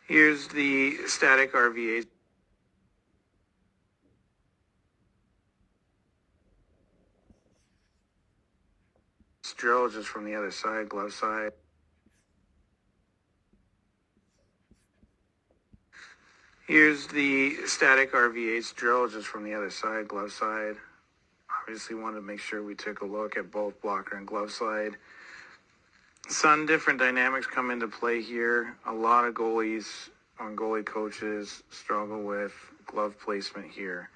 Here's the static RVA. Drill just from the other side, glove side. Here's the static RVH drill just from the other side, glove side. Obviously wanted to make sure we took a look at both blocker and glove side. Some different dynamics come into play here. A lot of goalies and goalie coaches struggle with glove placement here.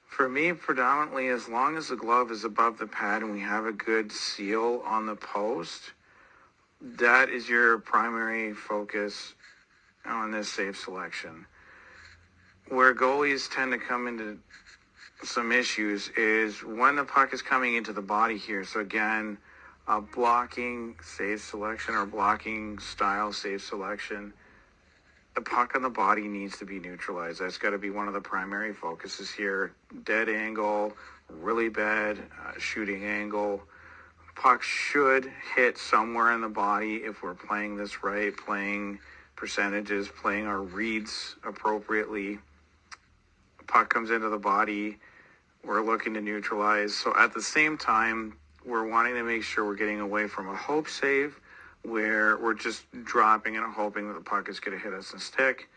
For me, predominantly, as long as the glove is above the pad and we have a good seal on the post, that is your primary focus on this safe selection. Where goalies tend to come into some issues is when the puck is coming into the body here. So again, blocking save selection or blocking style save selection, the puck on the body needs to be neutralized. That's got to be one of the primary focuses here. Dead angle, really bad shooting angle. Puck should hit somewhere in the body if we're playing this right, playing percentages, playing our reads appropriately. Puck comes into the body, we're looking to neutralize. So at the same time, we're wanting to make sure we're getting away from a hope save where we're just dropping and hoping that the puck is going to hit us and stick.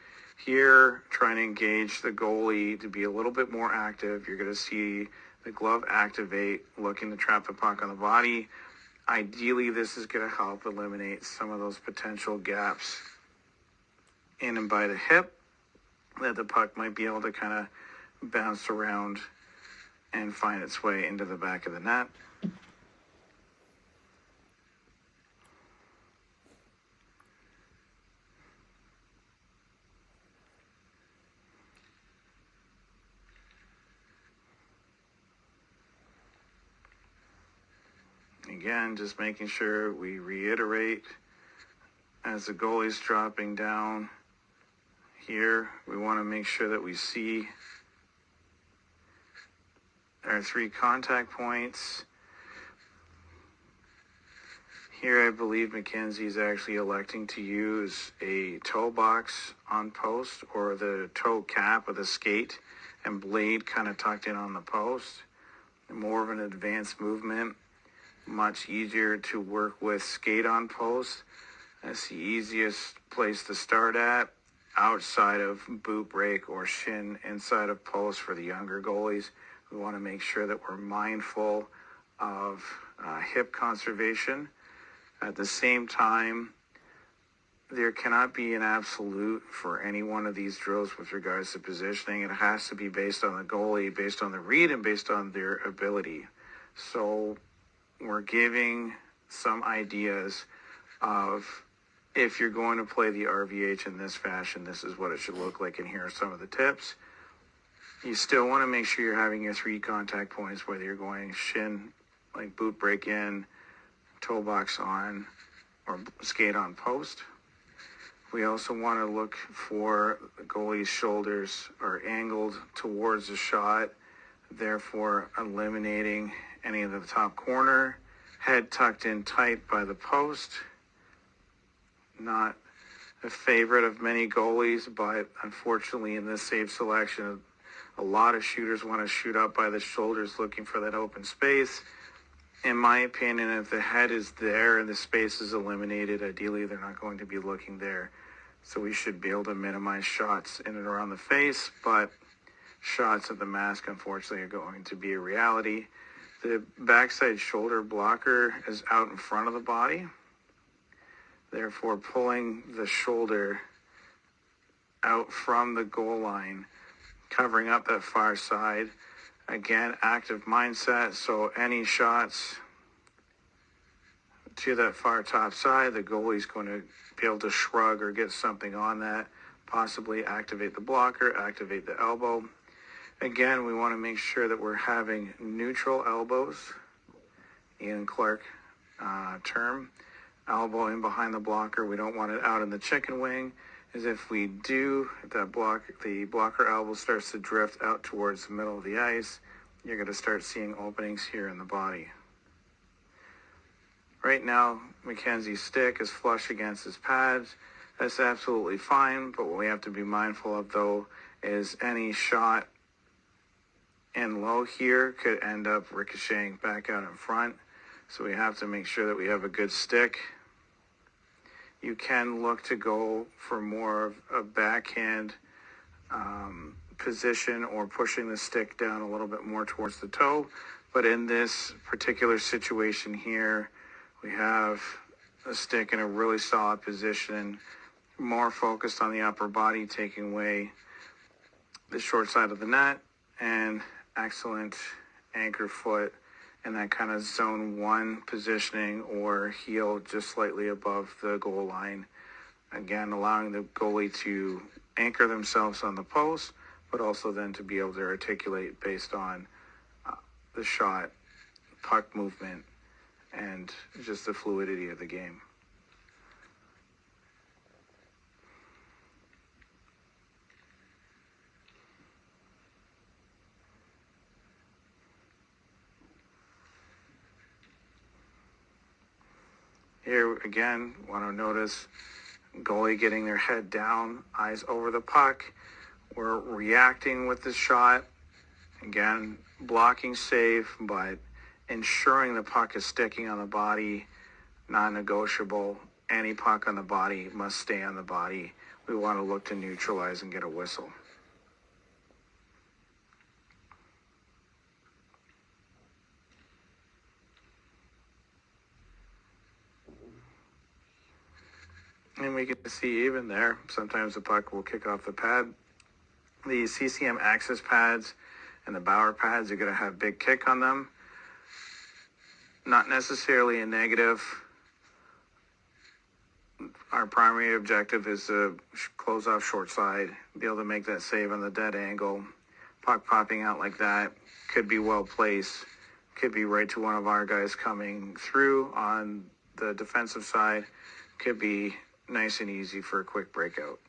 Here, trying to engage the goalie to be a little bit more active. You're going to see the glove activate, looking to trap the puck on the body. Ideally, this is going to help eliminate some of those potential gaps in and by the hip that the puck might be able to kind of bounce around and find its way into the back of the net. Again, just making sure we reiterate as the goalie's dropping down here, we want to make sure that we see our 3 contact points. Here, I believe Mackenzie is actually electing to use a toe box on post or the toe cap of the skate and blade kind of tucked in on the post. More of an advanced movement, much easier to work with skate on post. That's the easiest place to start at, outside of boot break or shin inside of post for the younger goalies. We want to make sure that we're mindful of hip conservation. At the same time, there cannot be an absolute for any one of these drills with regards to positioning. It has to be based on the goalie, based on the read, and based on their ability. So we're giving some ideas of if you're going to play the RVH in this fashion, this is what it should look like, and here are some of the tips. You still want to make sure you're having your 3 contact points, whether you're going shin, like boot break in, toe box on, or skate on post. We also want to look for the goalie's shoulders are angled towards the shot, therefore eliminating any of the top corner, head tucked in tight by the post. Not a favorite of many goalies, but unfortunately in this save selection, a lot of shooters want to shoot up by the shoulders looking for that open space. In my opinion, if the head is there and the space is eliminated, ideally they're not going to be looking there. So we should be able to minimize shots in and around the face, but shots at the mask, unfortunately, are going to be a reality. The backside shoulder blocker is out in front of the body. Therefore, pulling the shoulder out from the goal line, covering up that far side. Again, active mindset, so any shots to that far top side, the goalie's going to be able to shrug or get something on that, possibly activate the blocker, activate the elbow. Again, we want to make sure that we're having neutral elbows, Ian Clark term. Elbow in behind the blocker. We don't want it out in the chicken wing, as if we do, the blocker elbow starts to drift out towards the middle of the ice, you're going to start seeing openings here in the body. Right now, Mackenzie's stick is flush against his pads. That's absolutely fine, but what we have to be mindful of, though, is any shot in low here could end up ricocheting back out in front. So we have to make sure that we have a good stick. You can look to go for more of a backhand position or pushing the stick down a little bit more towards the toe. But in this particular situation here, we have a stick in a really solid position, more focused on the upper body, taking away the short side of the net, and excellent anchor foot in that kind of zone 1 positioning or heel just slightly above the goal line. Again, allowing the goalie to anchor themselves on the post, but also then to be able to articulate based on the shot, puck movement, and just the fluidity of the game. Here again, want to notice goalie getting their head down, eyes over the puck. We're reacting with the shot. Again, blocking safe, but ensuring the puck is sticking on the body, non-negotiable. Any puck on the body must stay on the body. We want to look to neutralize and get a whistle. And we can see even there, sometimes the puck will kick off the pad. The CCM access pads and the Bauer pads are going to have big kick on them. Not necessarily a negative. Our primary objective is to close off short side, be able to make that save on the dead angle. Puck popping out like that could be well placed, could be right to one of our guys coming through on the defensive side, could be nice and easy for a quick breakout.